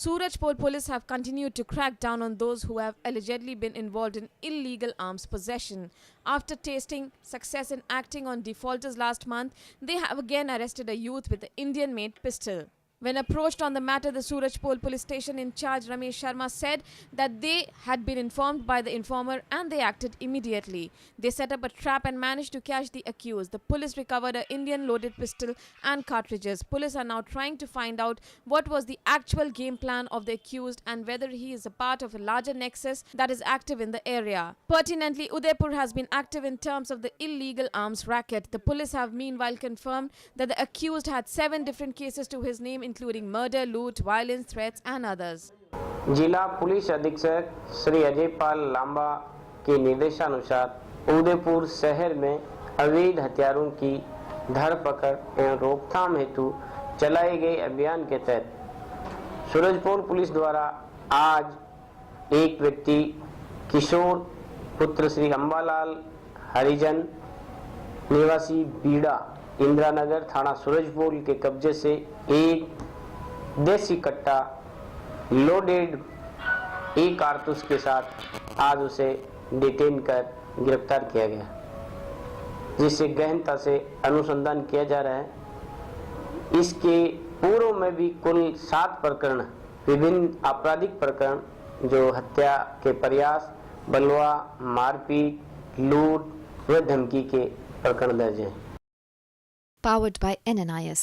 Surajpur police have continued to crack down on those who have allegedly been involved in illegal arms possession. After tasting success in acting on defaulters last month, they have again arrested a youth with an Indian-made pistol. When approached on the matter, the Surajpur police station in charge Ramesh Sharma said that they had been informed by the informer and they acted immediately. They set up a trap and managed to catch the accused. The police recovered an Indian loaded pistol and cartridges. Police are now trying to find out what was the actual game plan of the accused and whether he is a part of a larger nexus that is active in the area. Pertinently, Udaipur has been active in terms of the illegal arms racket. The police have meanwhile confirmed that the accused had 7 different cases to his name, including murder, loot, violence, threats and others. जिला police अधीक्षक श्री अजय पाल लांबा के निर्देशानुसार उदयपुर शहर में अवैध हथियारों की धरपकड़ एवं रोकथाम हेतु चलाए गए अभियान के तहत सूरजपुर पुलिस द्वारा आज एक व्यक्ति किशोर पुत्र श्री अंबालाल हरिजन निवासी बीड़ा इंदिरा नगर थाना सूरजपुर के कब्जे से एक देसी कट्टा लोडेड एक कारतूस के साथ आज उसे डिटेन कर गिरफ्तार किया गया, जिससे गहनता से अनुसंधान किया जा रहा है। इसके पूर्व में भी कुल 7 प्रकरण, विभिन्न आपराधिक प्रकरण जो हत्या के प्रयास, बलवा, मारपीट, लूट व धमकी के प्रकरण दर्ज हैं। Powered by NNIS.